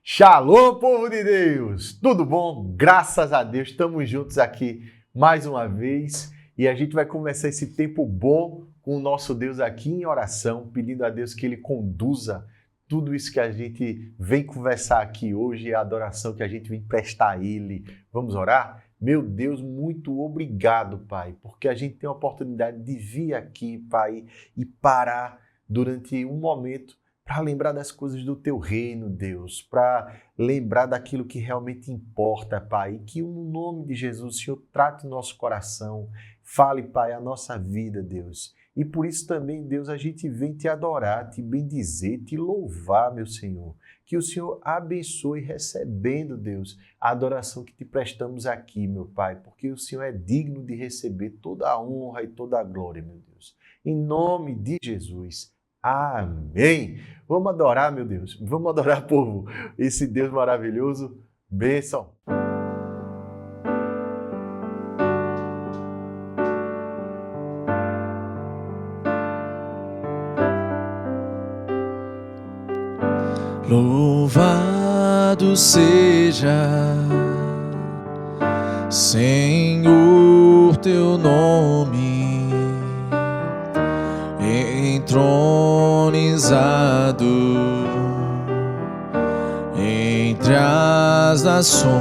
Shalom, povo de Deus! Tudo bom? Graças a Deus, estamos juntos aqui mais uma vez e a gente vai começar esse tempo bom com o nosso Deus aqui em oração, pedindo a Deus que Ele conduza tudo isso que a gente vem conversar aqui hoje, a adoração que a gente vem prestar a Ele. Vamos orar? Meu Deus, muito obrigado, Pai, porque a gente tem a oportunidade de vir aqui, Pai, e parar durante um momento para lembrar das coisas do Teu reino, Deus, para lembrar daquilo que realmente importa, Pai, e que no nome de Jesus o Senhor trate o nosso coração, fale, Pai, a nossa vida, Deus. E por isso também, Deus, a gente vem te adorar, te bendizer, te louvar, meu Senhor. Que o Senhor abençoe recebendo, Deus, a adoração que te prestamos aqui, meu Pai, porque o Senhor é digno de receber toda a honra e toda a glória, meu Deus. Em nome de Jesus. Amém. Vamos adorar, meu Deus. Vamos adorar, povo, esse Deus maravilhoso. Bênção. Louvado seja, Senhor, teu nome, entronizado entre as nações.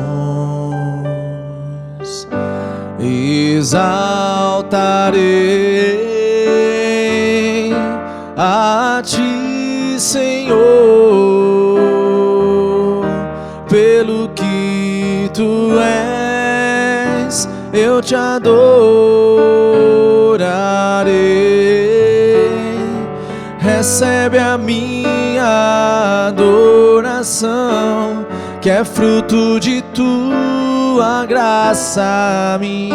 Exaltarei a ti, Senhor, pelo que tu és, eu te adorarei. Recebe a minha adoração, que é fruto de tua graça a mim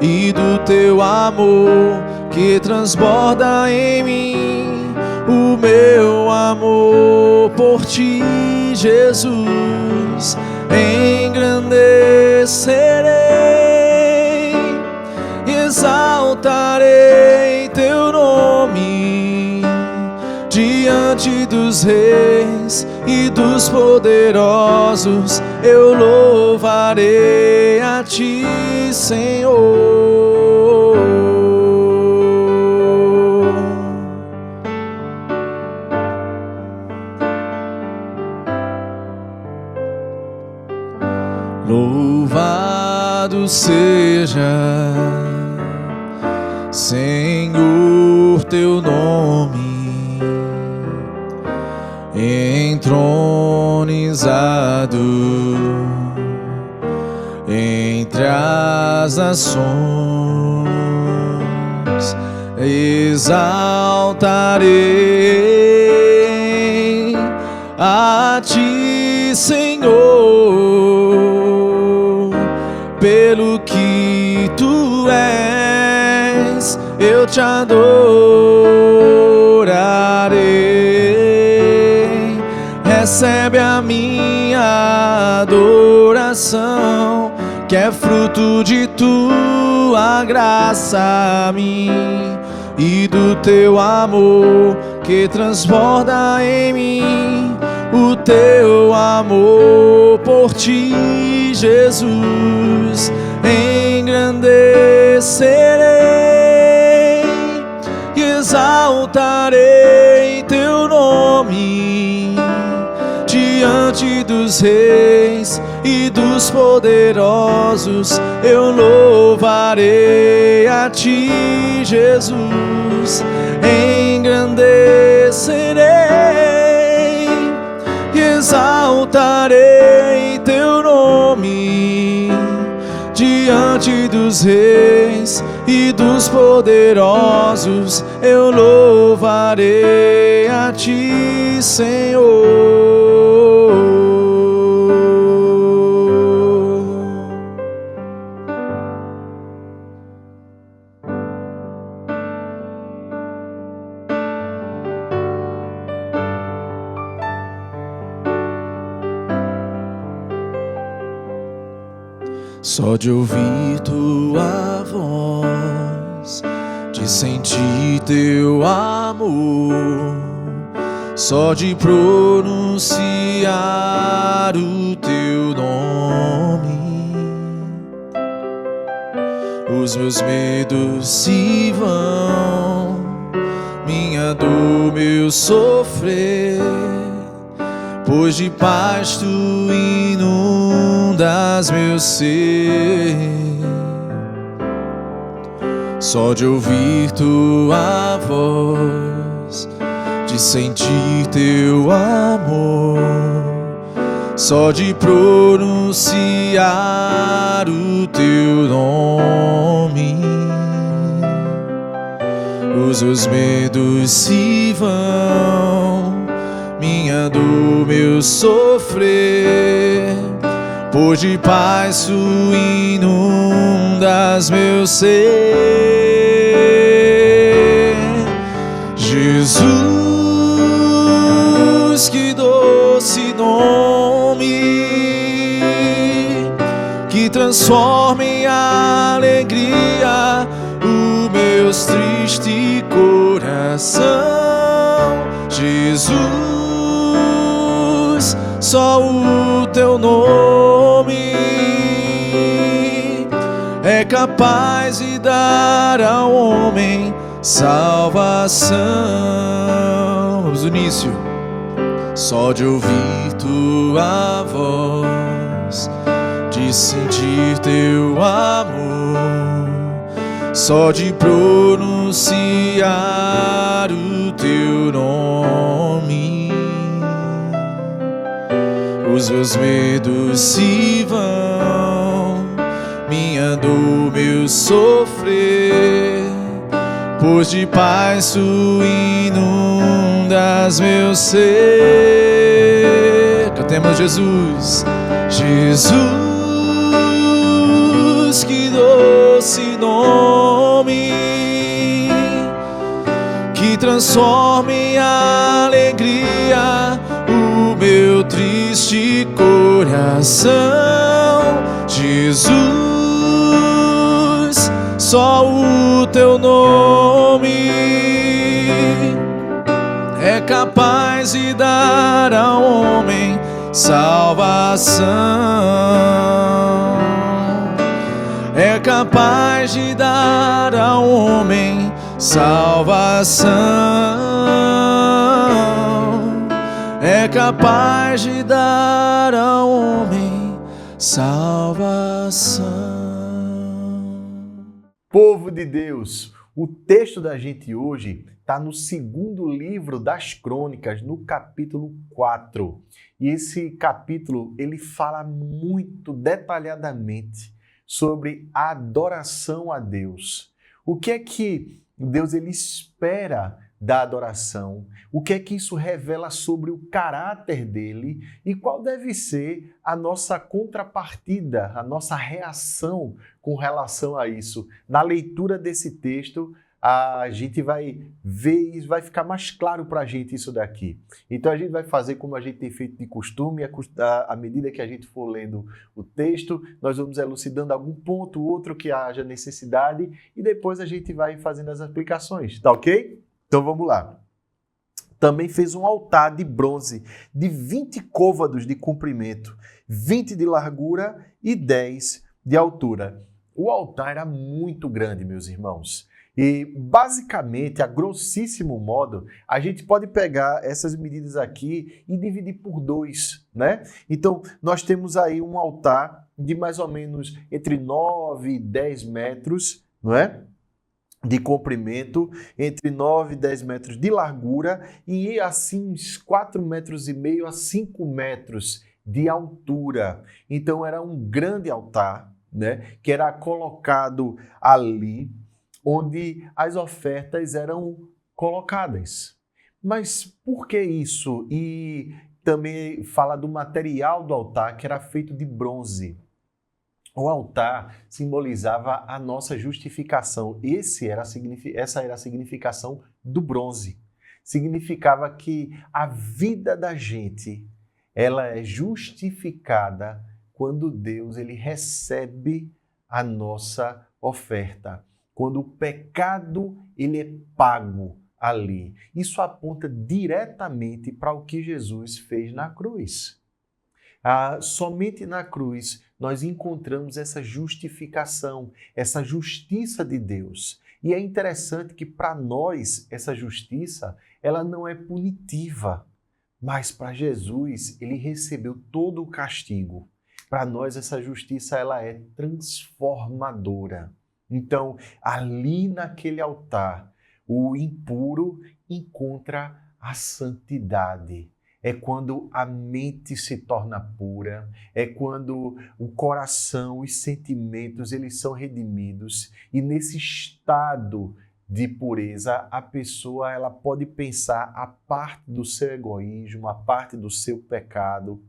e do teu amor que transborda em mim. O meu amor por ti, Jesus, engrandecerei, exaltarei teu nome diante dos reis e dos poderosos. Eu louvarei a ti, Senhor. Louvado seja, Senhor, teu nome, entronizado entre as nações. Exaltarei a ti, Senhor, pelo que tu és, eu te adorarei. Recebe a minha adoração, que é fruto de tua graça a mim e do teu amor que transborda em mim. O teu amor por ti, Jesus, engrandecerei e exaltarei teu nome diante dos reis e dos poderosos. Eu louvarei a ti, Jesus, engrandecerei, exaltarei teu nome diante dos reis e dos poderosos. Eu louvarei a ti, Senhor. Só de ouvir tua voz sentir teu amor, só de pronunciar o teu nome, os meus medos se vão, minha dor, meu sofrer, pois de paz tu inundas meu ser. Só de ouvir tua voz, de sentir teu amor, só de pronunciar o teu nome, os meus medos se vão, minha dor, meu sofrer, pois de paz tu inundas meu ser. Jesus, que doce nome, que transforma em alegria o meu triste coração. Jesus, só o teu nome é capaz de dar ao homem salvação. Vamos no início. Só de ouvir tua voz, de sentir teu amor, só de pronunciar o teu nome, os meus medos se vão, minha dor, meu sofrer, pois de paz tu inundas meu ser. Cantemos Jesus. Jesus, que doce nome, que transforma em alegria o meu triste coração. Jesus, só o teu nome é capaz de dar ao homem salvação, é capaz de dar ao homem salvação, é capaz de dar ao homem salvação. Povo de Deus, o texto da gente hoje está no segundo livro das Crônicas, no capítulo 4. E esse capítulo, ele fala muito detalhadamente sobre a adoração a Deus. O que é que Deus ele espera da adoração? O que é que isso revela sobre o caráter dele? E qual deve ser a nossa contrapartida, a nossa reação com relação a isso? Na leitura desse texto, a gente vai ver e vai ficar mais claro para a gente isso daqui. Então a gente vai fazer como a gente tem feito de costume, à medida que a gente for lendo o texto, nós vamos elucidando algum ponto, outro que haja necessidade e depois a gente vai fazendo as aplicações, tá ok? Então vamos lá. Também fez um altar de bronze de 20 côvados de comprimento, 20 de largura e 10 de altura. O altar era muito grande, meus irmãos. E, basicamente, a grossíssimo modo, a gente pode pegar essas medidas aqui e dividir por 2, né? Então, nós temos aí um altar de mais ou menos entre 9 e 10 metros, não é? De comprimento, entre 9 e 10 metros de largura e assim uns 4,5 metros a 5 metros de altura. Então, era um grande altar, né? Que era colocado ali, onde as ofertas eram colocadas. Mas por que isso? E também fala do material do altar, que era feito de bronze. O altar simbolizava a nossa justificação. Essa era a significação do bronze. Significava que a vida da gente, ela é justificada quando Deus ele recebe a nossa oferta. quando o pecado ele é pago ali. Isso aponta diretamente para o que Jesus fez na cruz. Somente na cruz nós encontramos essa justificação, essa justiça de Deus. E é interessante que para nós essa justiça ela não é punitiva, mas para Jesus ele recebeu todo o castigo. Para nós essa justiça ela é transformadora. Então, ali naquele altar, o impuro encontra a santidade. É quando a mente se torna pura, é quando o coração, os sentimentos, eles são redimidos. E nesse estado de pureza, a pessoa ela pode pensar a parte do seu egoísmo, a parte do seu pecado,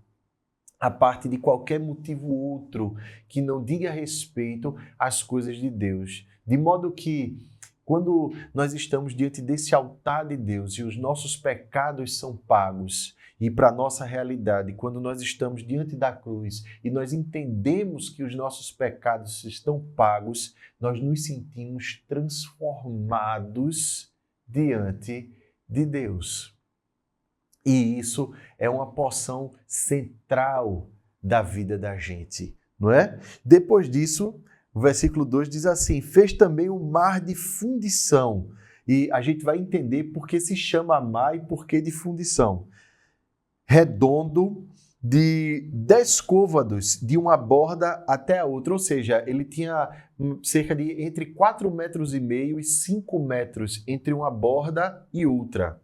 a parte de qualquer motivo outro que não diga respeito às coisas de Deus. De modo que, quando nós estamos diante desse altar de Deus e os nossos pecados são pagos, e para a nossa realidade, quando nós estamos diante da cruz e nós entendemos que os nossos pecados estão pagos, nós nos sentimos transformados diante de Deus. E isso é uma porção central da vida da gente, não é? Depois disso, o versículo 2 diz assim: fez também o mar de fundição. E a gente vai entender por que se chama mar e por que de fundição. Redondo, de 10 côvados, de uma borda até a outra. Ou seja, ele tinha cerca de entre 4,5 metros e 5 metros entre uma borda e outra.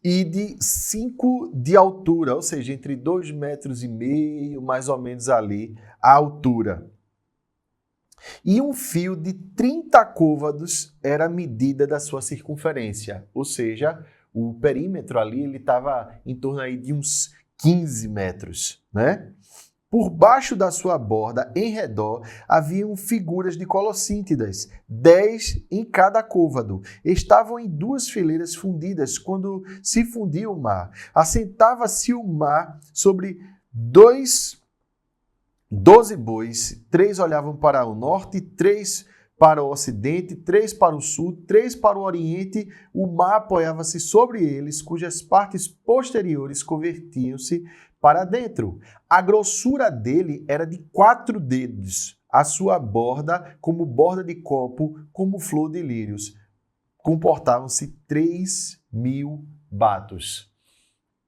E de 5 de altura, ou seja, entre 2,5 metros, mais ou menos ali, a altura. E um fio de 30 côvados era a medida da sua circunferência, ou seja, o perímetro ali ele estava em torno aí de uns 15 metros, né? Por baixo da sua borda, em redor, haviam figuras de colossíntidas, 10 em cada côvado. Estavam em 2 fileiras fundidas quando se fundia o mar. Assentava-se o mar sobre 12 bois, 3 olhavam para o norte, 3 para o ocidente, 3 para o sul, 3 para o oriente. O mar apoiava-se sobre eles, cujas partes posteriores convertiam-se para dentro. A grossura dele era de 4 dedos, a sua borda como borda de copo, como flor de lírios. Comportavam-se 3.000 batos.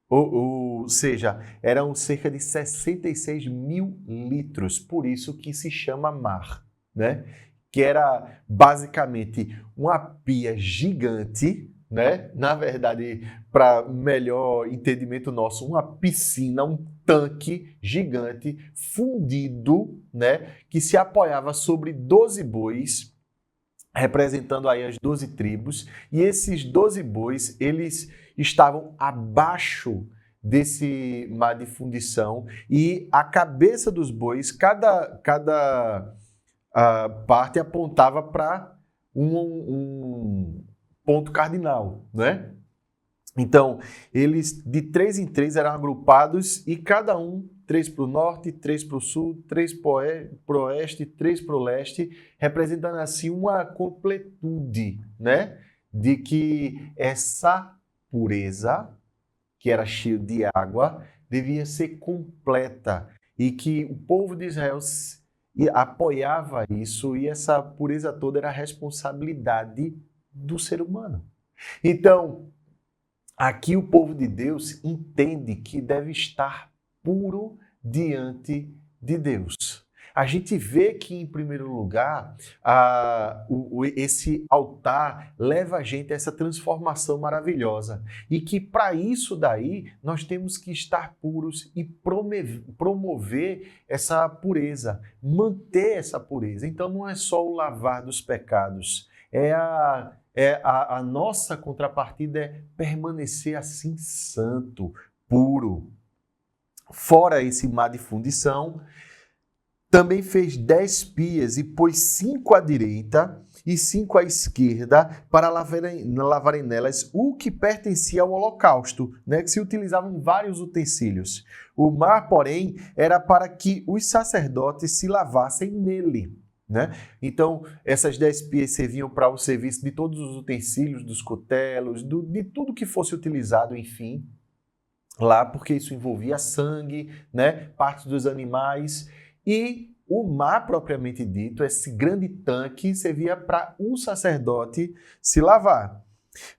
Ou seja, eram cerca de 66.000 litros, por isso que se chama mar, né? Que era basicamente uma pia gigante, né? Na verdade, para melhor entendimento nosso, uma piscina, um tanque gigante fundido, né? Que se apoiava sobre 12 bois, representando aí as 12 tribos, e esses 12 bois, eles estavam abaixo desse mar de fundição, e a cabeça dos bois, cada parte apontava para um ponto cardinal, né? Então, eles de 3 em 3 eram agrupados e cada um, 3 para o norte, 3 para o sul, 3 para o oeste, 3 para o leste, representando assim uma completude, né? De que essa pureza, que era cheia de água, devia ser completa e que o povo de Israel apoiava isso, e essa pureza toda era a responsabilidade do ser humano. Então, aqui o povo de Deus entende que deve estar puro diante de Deus. A gente vê que, em primeiro lugar, esse altar leva a gente a essa transformação maravilhosa. E que, para isso daí, nós temos que estar puros e promover essa pureza, manter essa pureza. Então, não é só o lavar dos pecados, a nossa contrapartida é permanecer assim santo, puro. Fora esse mar de fundição, também fez 10 pias e pôs 5 à direita e 5 à esquerda, para lavarem nelas o que pertencia ao holocausto, né? Que se utilizavam vários utensílios. O mar, porém, era para que os sacerdotes se lavassem nele, né? Então, essas 10 pias serviam para o serviço de todos os utensílios, dos cutelos, de tudo que fosse utilizado, enfim, lá, porque isso envolvia sangue, né? Partes dos animais. E o mar, propriamente dito, esse grande tanque, servia para um sacerdote se lavar.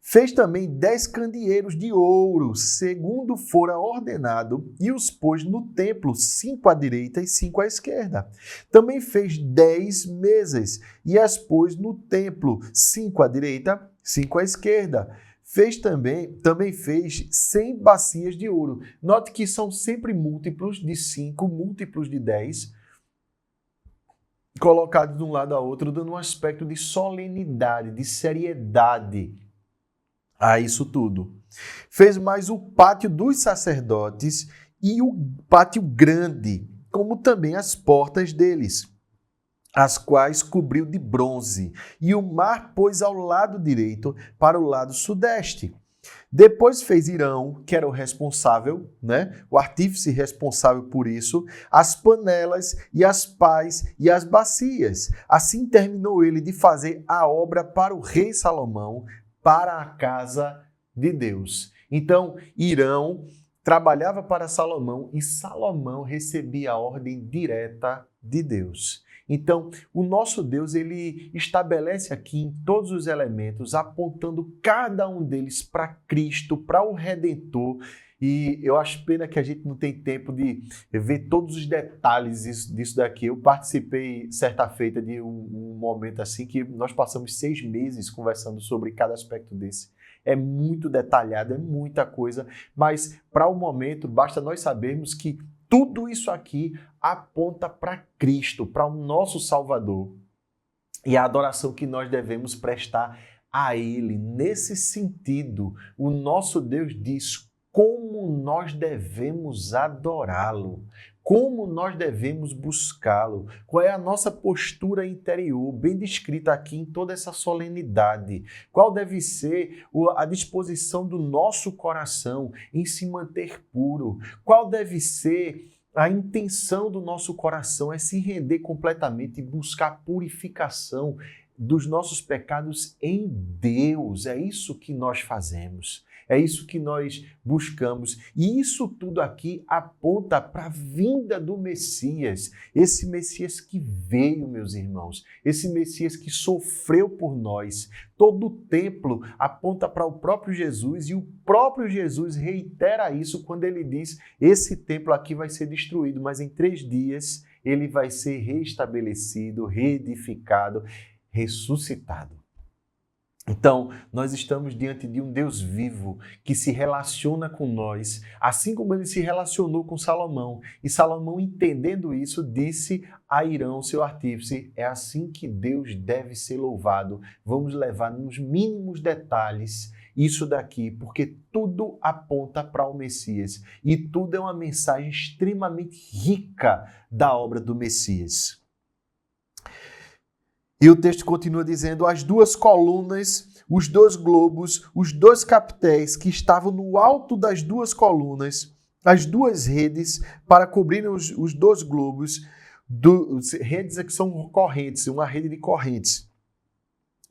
Fez também 10 candeeiros de ouro, segundo fora ordenado, e os pôs no templo, 5 à direita e 5 à esquerda. Também fez 10 mesas, e as pôs no templo, 5 à direita, 5 à esquerda. Também fez 100 bacias de ouro. Note que são sempre múltiplos de 5, múltiplos de 10, colocados de um lado a outro, dando um aspecto de solenidade, de seriedade a isso tudo. Fez mais o pátio dos sacerdotes e o pátio grande, como também as portas deles, as quais cobriu de bronze, e o mar pôs ao lado direito para o lado sudeste. Depois fez Irão, que era o responsável, né? O artífice responsável por isso, as panelas e as pás e as bacias. Assim terminou ele de fazer a obra para o rei Salomão, para a casa de Deus. Então, Irão trabalhava para Salomão e Salomão recebia a ordem direta de Deus. Então, o nosso Deus, ele estabelece aqui em todos os elementos, apontando cada um deles para Cristo, para o Redentor. E eu acho pena que a gente não tem tempo de ver todos os detalhes disso daqui. Eu participei certa feita de um momento assim que nós passamos 6 meses conversando sobre cada aspecto desse. É muito detalhado, é muita coisa, mas para o momento basta nós sabermos que tudo isso aqui aponta para Cristo, para o nosso Salvador. E a adoração que nós devemos prestar a Ele. Nesse sentido, o nosso Deus diz como nós devemos adorá-lo, como nós devemos buscá-lo, qual é a nossa postura interior, bem descrita aqui em toda essa solenidade, qual deve ser a disposição do nosso coração em se manter puro, qual deve ser a intenção do nosso coração é se render completamente e buscar purificação dos nossos pecados em Deus. É isso que nós fazemos. É isso que nós buscamos. E isso tudo aqui aponta para a vinda do Messias. Esse Messias que veio, meus irmãos. Esse Messias que sofreu por nós. Todo o templo aponta para o próprio Jesus e o próprio Jesus reitera isso quando ele diz: esse templo aqui vai ser destruído, mas em 3 dias ele vai ser restabelecido, reedificado, ressuscitado. Então, nós estamos diante de um Deus vivo que se relaciona com nós, assim como ele se relacionou com Salomão. E Salomão, entendendo isso, disse a Irão, seu artífice: é assim que Deus deve ser louvado. Vamos levar nos mínimos detalhes isso daqui, porque tudo aponta para o Messias. E tudo é uma mensagem extremamente rica da obra do Messias. E o texto continua dizendo: as 2 colunas, os 2 globos, os 2 capitéis que estavam no alto das 2 colunas, as 2 redes para cobrirem os 2 globos, redes que são correntes, uma rede de correntes,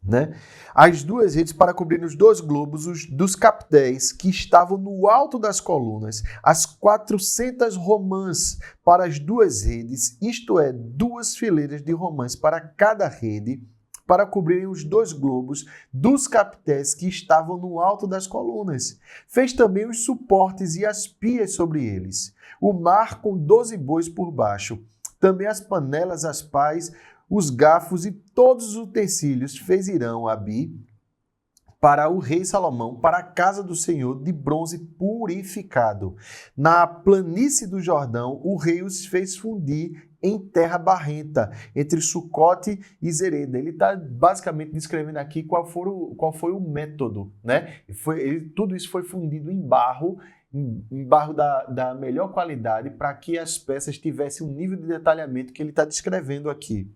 né? As 2 redes para cobrir os 2 globos dos capitéis que estavam no alto das colunas, as 400 romãs para as 2 redes, isto é, 2 fileiras de romãs para cada rede, para cobrirem os 2 globos dos capitéis que estavam no alto das colunas. Fez também os suportes e as pias sobre eles, o mar com 12 bois por baixo, também as panelas, as pás, os garfos e todos os utensílios fez Irão Abi para o rei Salomão, para a casa do Senhor, de bronze purificado. Na planície do Jordão, o rei os fez fundir em terra barrenta, entre Sucote e Zereda. Ele está basicamente descrevendo aqui qual foi o método, né? Tudo isso foi fundido em barro da melhor qualidade, para que as peças tivessem um nível de detalhamento que ele está descrevendo aqui.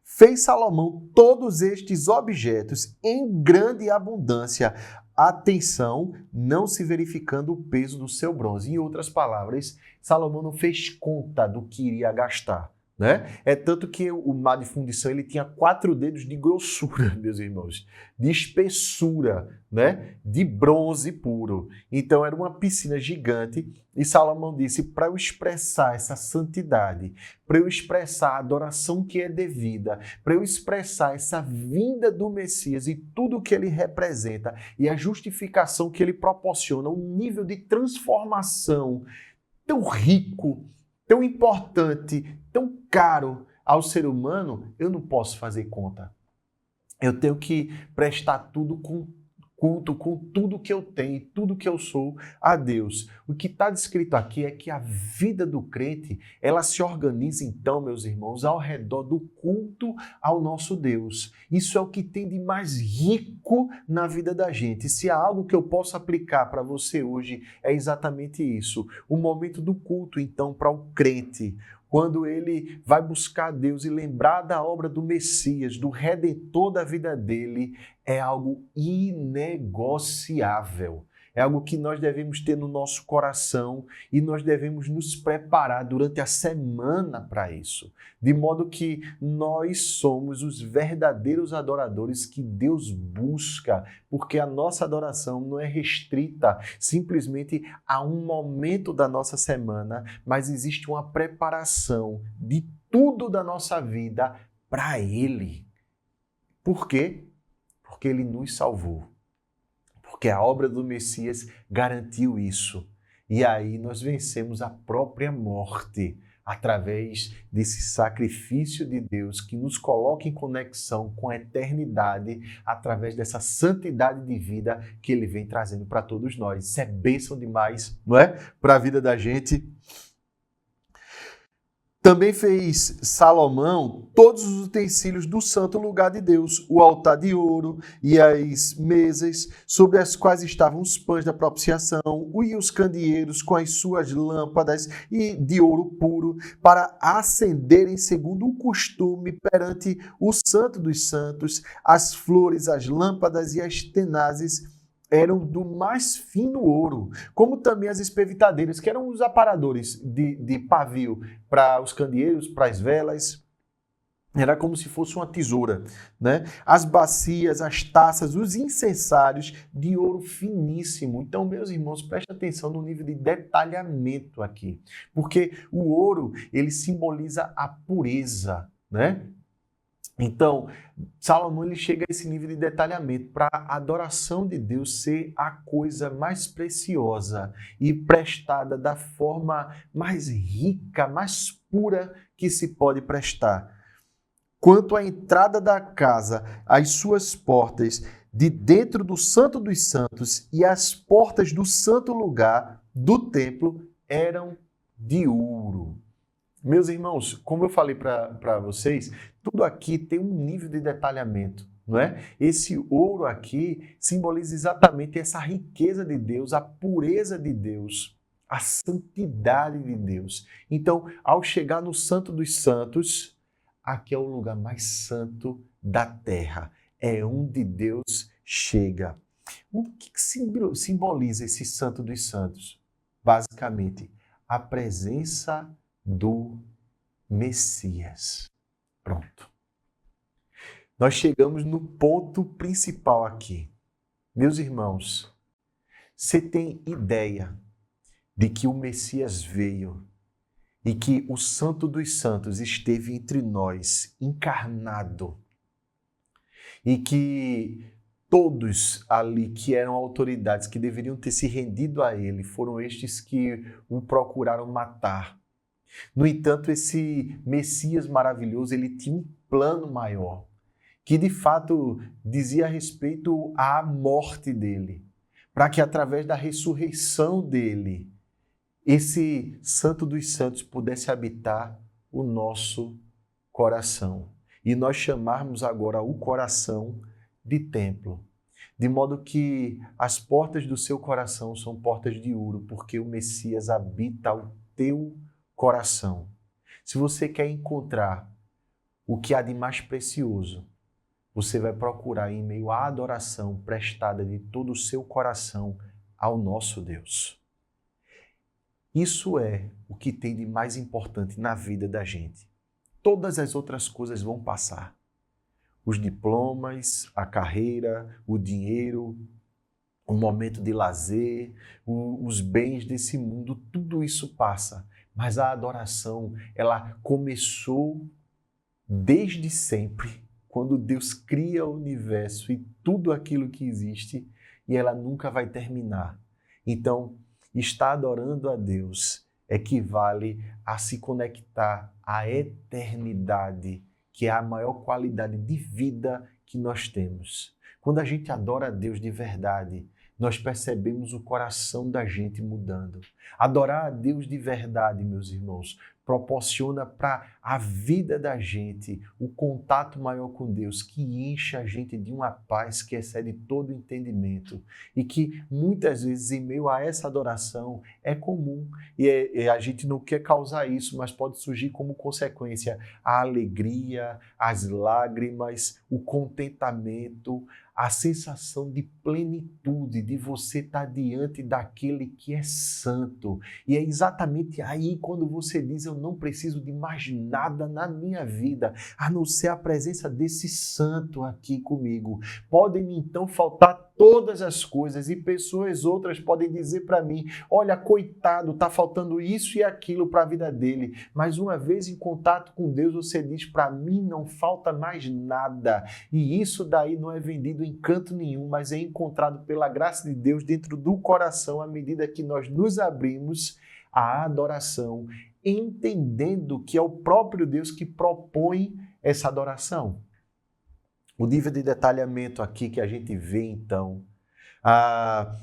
Fez Salomão todos estes objetos em grande abundância, atenção, não se verificando o peso do seu bronze. Em outras palavras, Salomão não fez conta do que iria gastar, né? É tanto que o mar de fundição ele tinha 4 dedos de grossura, meus irmãos, de espessura, né? De bronze puro. Então era uma piscina gigante e Salomão disse, para eu expressar essa santidade, para eu expressar a adoração que é devida, para eu expressar essa vinda do Messias e tudo o que ele representa e a justificação que ele proporciona, um nível de transformação tão rico, tão importante, tão caro ao ser humano, eu não posso fazer conta. Eu tenho que prestar tudo com culto, com tudo que eu tenho, tudo que eu sou a Deus. O que está descrito aqui é que a vida do crente, ela se organiza então, meus irmãos, ao redor do culto ao nosso Deus. Isso é o que tem de mais rico na vida da gente. Se há algo que eu posso aplicar para você hoje, é exatamente isso. O momento do culto, então, para o crente, quando ele vai buscar Deus e lembrar da obra do Messias, do Redentor da vida dele, é algo inegociável. É algo que nós devemos ter no nosso coração e nós devemos nos preparar durante a semana para isso. De modo que nós somos os verdadeiros adoradores que Deus busca, porque a nossa adoração não é restrita simplesmente a um momento da nossa semana, mas existe uma preparação de tudo da nossa vida para Ele. Por quê? Porque Ele nos salvou. Porque a obra do Messias garantiu isso. E aí nós vencemos a própria morte através desse sacrifício de Deus que nos coloca em conexão com a eternidade através dessa santidade de vida que Ele vem trazendo para todos nós. Isso é bênção demais, não é? Para a vida da gente. Também fez Salomão todos os utensílios do santo lugar de Deus, o altar de ouro e as mesas sobre as quais estavam os pães da propiciação e os candeeiros com as suas lâmpadas e de ouro puro para acenderem segundo o costume perante o santo dos santos. As flores, as lâmpadas e as tenazes eram do mais fino ouro, como também as espevitadeiras, que eram os aparadores de pavio para os candeeiros, para as velas. Era como se fosse uma tesoura, né? As bacias, as taças, os incensários de ouro finíssimo. Então, meus irmãos, prestem atenção no nível de detalhamento aqui, porque o ouro, ele simboliza a pureza, né? Então, Salomão ele chega a esse nível de detalhamento para a adoração de Deus ser a coisa mais preciosa e prestada da forma mais rica, mais pura que se pode prestar. Quanto à entrada da casa, as suas portas de dentro do Santo dos Santos e as portas do santo lugar do templo eram de ouro. Meus irmãos, como eu falei para vocês, tudo aqui tem um nível de detalhamento, não é? Esse ouro aqui simboliza exatamente essa riqueza de Deus, a pureza de Deus, a santidade de Deus. Então, ao chegar no Santo dos Santos, aqui é o lugar mais santo da terra. É onde Deus chega. O que simboliza esse Santo dos Santos? Basicamente, a presença do Messias. Pronto. Nós chegamos no ponto principal aqui. Meus irmãos, você tem ideia de que o Messias veio e que o Santo dos Santos esteve entre nós, encarnado, e que todos ali que eram autoridades, que deveriam ter se rendido a ele, foram estes que o procuraram matar. No entanto, esse Messias maravilhoso, ele tinha um plano maior, que de fato dizia respeito à morte dele, para que através da ressurreição dele, esse Santo dos Santos pudesse habitar o nosso coração. E nós chamarmos agora o coração de templo, de modo que as portas do seu coração são portas de ouro, porque o Messias habita o teu coração. Se você quer encontrar o que há de mais precioso, você vai procurar em meio à adoração prestada de todo o seu coração ao nosso Deus. Isso é o que tem de mais importante na vida da gente. Todas as outras coisas vão passar. Os diplomas, a carreira, o dinheiro, o momento de lazer, os bens desse mundo, tudo isso passa. Mas a adoração, ela começou desde sempre, quando Deus cria o universo e tudo aquilo que existe, e ela nunca vai terminar. Então, estar adorando a Deus equivale a se conectar à eternidade, que é a maior qualidade de vida que nós temos. Quando a gente adora a Deus de verdade, nós percebemos o coração da gente mudando. Adorar a Deus de verdade, meus irmãos, proporciona para a vida da gente o contato maior com Deus, que enche a gente de uma paz que excede todo entendimento e que muitas vezes em meio a essa adoração é comum e a gente não quer causar isso, mas pode surgir como consequência a alegria, as lágrimas, o contentamento, a sensação de plenitude, de você estar diante daquele que é santo. E é exatamente aí quando você diz, eu não preciso de mais nada na minha vida, a não ser a presença desse santo aqui comigo. Podem então faltar todas as coisas e pessoas outras podem dizer para mim, olha, coitado, está faltando isso e aquilo para a vida dele. Mas uma vez em contato com Deus, você diz, para mim não falta mais nada. E isso daí não é vendido em canto nenhum, mas é encontrado pela graça de Deus dentro do coração à medida que nós nos abrimos à adoração, entendendo que é o próprio Deus que propõe essa adoração. O nível de detalhamento aqui que a gente vê, então,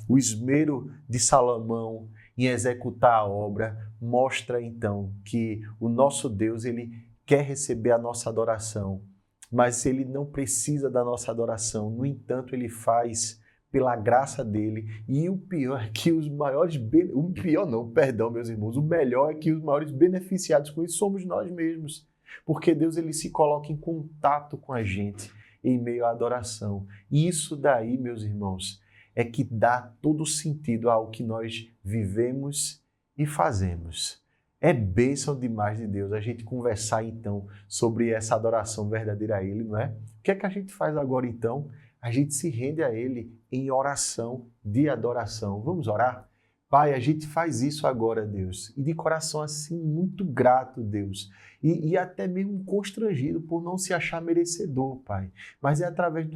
o esmero de Salomão em executar a obra, mostra, então, que o nosso Deus, ele quer receber a nossa adoração, mas ele não precisa da nossa adoração. No entanto, ele faz pela graça dele. E o pior é que os maiores... O pior não, perdão, meus irmãos. O melhor é que os maiores beneficiados com isso somos nós mesmos. Porque Deus, ele se coloca em contato com a gente em meio à adoração. E isso daí, meus irmãos, é que dá todo sentido ao que nós vivemos e fazemos. É bênção demais de Deus a gente conversar então sobre essa adoração verdadeira a Ele, não é? O que é que a gente faz agora então? A gente se rende a Ele em oração de adoração. Vamos orar? Pai, a gente faz isso agora, Deus, e de coração assim muito grato, Deus, e até mesmo constrangido por não se achar merecedor, Pai. Mas é através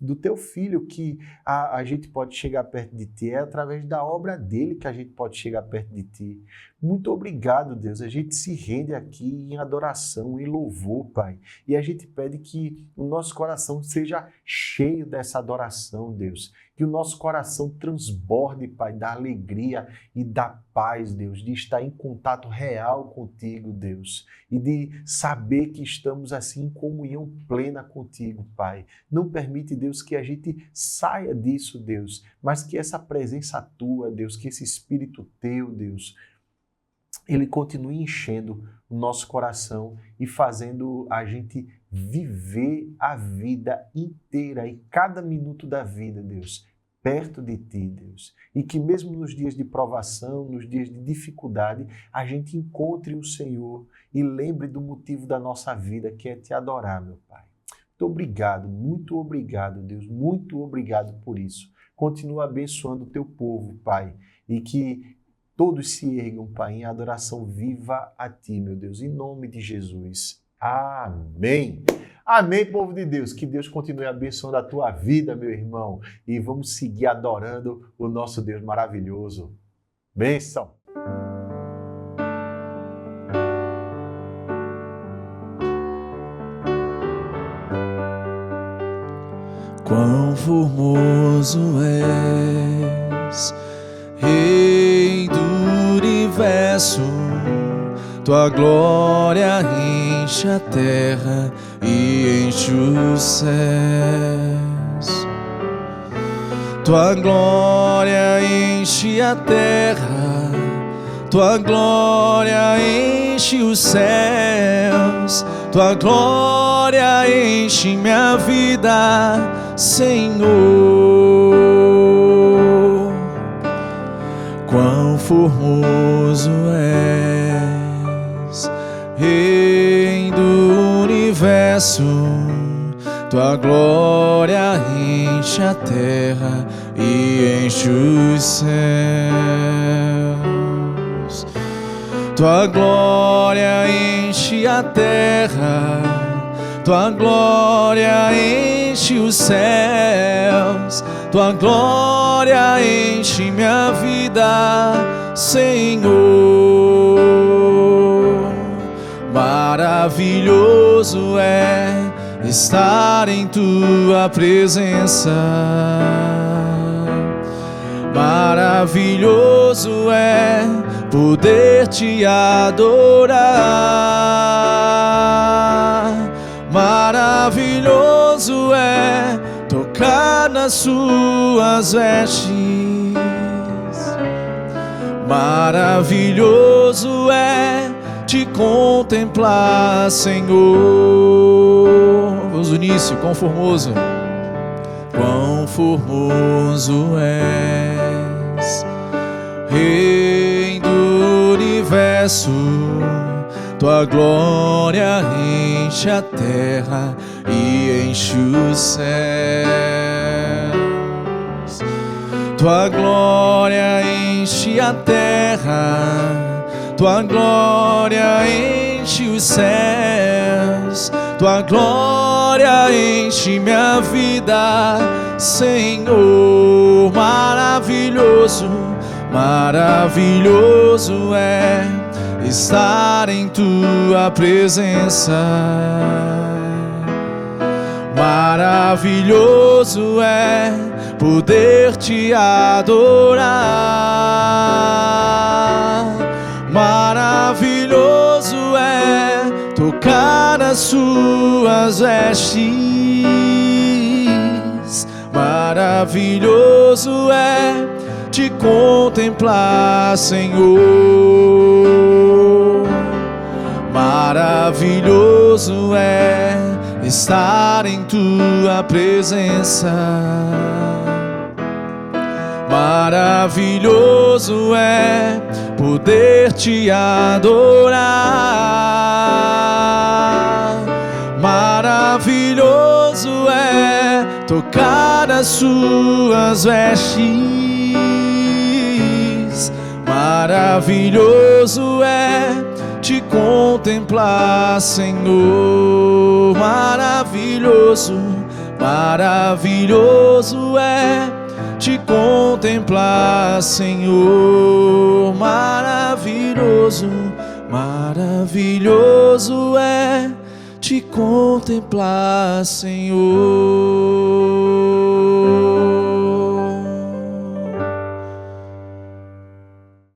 do teu Filho que a gente pode chegar perto de Ti, é através da obra dele que a gente pode chegar perto de Ti. Muito obrigado, Deus, a gente se rende aqui em adoração, em louvor, Pai, e a gente pede que o nosso coração seja cheio dessa adoração, Deus, que o nosso coração transborde, Pai, da alegria e da paz, Deus, de estar em contato real contigo, Deus, e de saber que estamos assim em comunhão plena contigo, Pai. Não permite, Deus, que a gente saia disso, Deus, mas que essa presença tua, Deus, que esse Espírito teu, Deus, ele continue enchendo o nosso coração e fazendo a gente viver a vida inteira e cada minuto da vida, Deus, perto de Ti, Deus. E que mesmo nos dias de provação, nos dias de dificuldade, a gente encontre o Senhor e lembre do motivo da nossa vida, que é Te adorar, meu Pai. Muito obrigado, Deus, muito obrigado por isso. Continua abençoando o Teu povo, Pai, e que todos se ergam, Pai, em adoração viva a Ti, meu Deus, em nome de Jesus. Amém. Amém, povo de Deus. Que Deus continue abençoando a tua vida, meu irmão. E vamos seguir adorando o nosso Deus maravilhoso. Bênção. Quão formoso és, Rei do universo, tua glória enche a terra e enche os céus. Tua glória enche a terra, tua glória enche os céus, tua glória glória enche minha vida, Senhor. Quão formoso és, Rei do universo, tua glória enche a terra e enche os céus. Tua glória enche a terra, tua glória enche os céus, tua glória enche minha vida, Senhor. Maravilhoso é estar em tua presença, maravilhoso é poder te adorar, maravilhoso é tocar nas suas vestes, maravilhoso é te contemplar, Senhor. Vamos no início, quão formoso és, Rei do universo, tua glória enche a terra e enche os céus. Tua glória enche a terra, tua glória enche os céus, tua glória enche minha vida, Senhor. Maravilhoso, maravilhoso é estar em tua presença, maravilhoso é poder te adorar, maravilhoso é tocar nas suas vestes, maravilhoso é te contemplar, Senhor. Maravilhoso é estar em tua presença, maravilhoso é poder te adorar, maravilhoso é tocar as suas vestes, maravilhoso é te contemplar, Senhor. Maravilhoso, maravilhoso é te contemplar, Senhor. Maravilhoso, maravilhoso é te contemplar, Senhor.